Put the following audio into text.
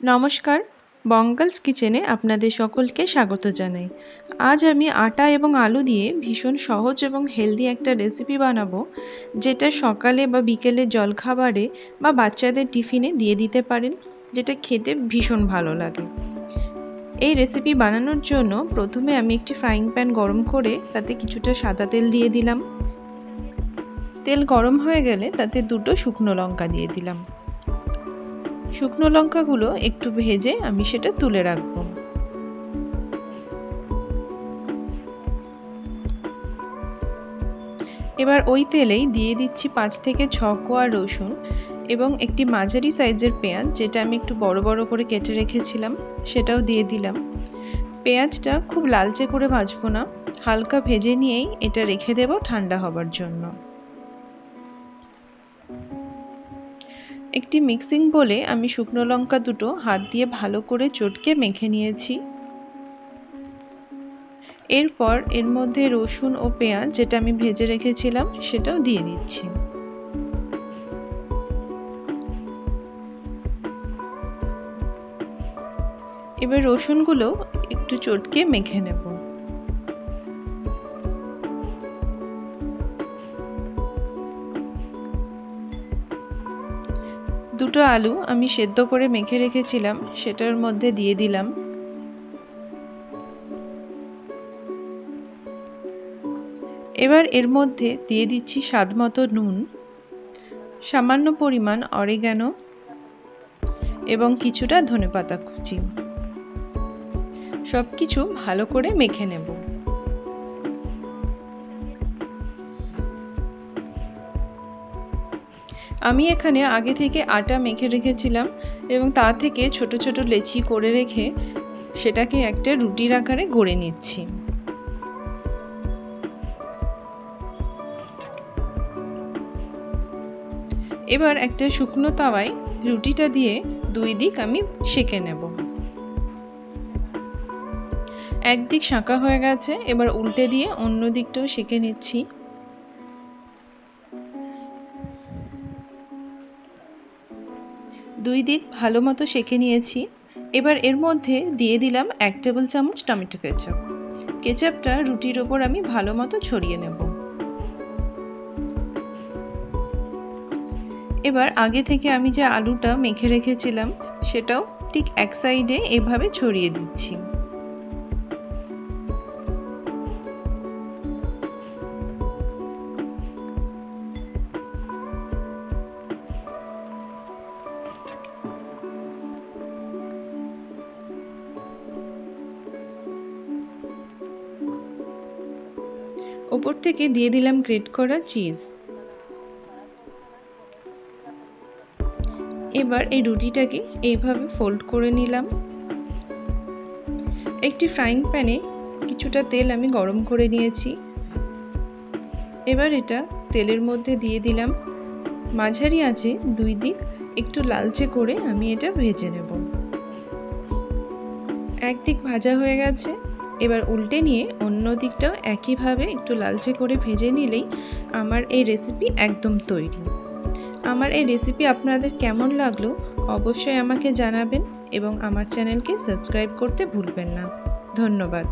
নমস্কার, বঙ্গালস কিচেনে আপনাদের সকলকে স্বাগত জানাই। আজ আমি আটা এবং আলু দিয়ে ভীষণ সহজ এবং হেলদি একটা রেসিপি বানাবো, যেটা সকালে বা বিকেলে জলখাবারে বা বাচ্চাদের টিফিনে দিয়ে দিতে পারেন, যেটা খেতে ভীষণ ভালো লাগে। এই রেসিপি বানানোর জন্য প্রথমে আমি একটি ফ্রাইং প্যান গরম করে তাতে কিছুটা সাদা তেল দিয়ে দিলাম। তেল গরম হয়ে গেলে তাতে দুটো শুকনো লঙ্কা দিয়ে দিলাম। শুকনো লঙ্কাগুলো একটু ভেজে আমি সেটা তুলে রাখবো। এবার ওই তেলেই দিয়ে দিচ্ছি 5 থেকে 6 কোয়া রসুন এবং একটি মাঝারি সাইজের পেঁয়াজ, যেটা আমি একটু বড় বড় করে কেটে রেখেছিলাম, সেটাও দিয়ে দিলাম। পেঁয়াজটা খুব লালচে করে ভাজবো না, হালকা ভেজে নিয়েই এটা রেখে দেব ঠান্ডা হবার জন্য। একটি মিক্সিং বোলে আমি শুকনো লঙ্কা দুটো হাত দিয়ে ভালো করে চটকে মেখে নিয়েছি। এরপর এর মধ্যে রসুন ও পেঁয়াজ যেটা আমি ভেজে রেখেছিলাম সেটাও দিয়ে দিচ্ছি। এবার রসুনগুলো একটু চটকে মেখে নেব। দুটো আলু আমি সেদ্ধ করে মেখে রেখেছিলাম সেটার মধ্যে দিয়ে দিলাম। এবার এর মধ্যে দিয়ে দিচ্ছি স্বাদমতো নুন, সামান্য পরিমাণ অরিগ্যানো এবং কিছুটা ধনেপাতা কুচি। সবকিছু ভালো করে মেখে নেব। আমি এখানে আগে থেকে আটা মেখে রেখেছিলাম এবং তা থেকে ছোট ছোট লেচি করে রেখে সেটাকে একটা রুটির আকারে গড়ে নিচ্ছি। এবার একটা শুকনো তাওয়ায় রুটিটা দিয়ে দুই দিক আমি সেঁকে নেব। একদিক শাঁকা হয়ে গেছে, এবার উল্টে দিয়ে অন্য দিকটাও সেঁকে নিচ্ছি। দুই দিক ভালো মতো সেঁকে নিয়েছি। এবার এর মধ্যে দিয়ে দিলাম 1 টেবিল চামচ টমেটো কেচাপ। কেচাপটা রুটির ওপর আমি ভালো মতো ছড়িয়ে নেব। এবার আগে থেকে আমি যে আলুটা মেখে রেখেছিলাম সেটাও ঠিক এক সাইডে এভাবে ছড়িয়ে দিচ্ছি। ওপর থেকে দিয়ে দিলাম গ্রেট করা চিজ। এবার এই রুটিটাকে এইভাবে ফোল্ড করে নিলাম। একটি ফ্রাইং প্যানে কিছুটা তেল আমি গরম করে নিয়েছি। এবার এটা তেলের মধ্যে দিয়ে দিলাম। মাঝারি আঁচে দুই দিক একটু লালচে করে আমি এটা ভেজে নেব। একদিক ভাজা হয়ে গেছে, এবার উল্টে নিয়ে অন্য দিকটাও একইভাবে একটু লালচে করে ভেজে নিলেই আমার এই রেসিপি একদম তৈরি। আমার এই রেসিপি আপনাদের কেমন লাগলো অবশ্যই আমাকে জানাবেন এবং আমার চ্যানেলকে সাবস্ক্রাইব করতে ভুলবেন না। ধন্যবাদ।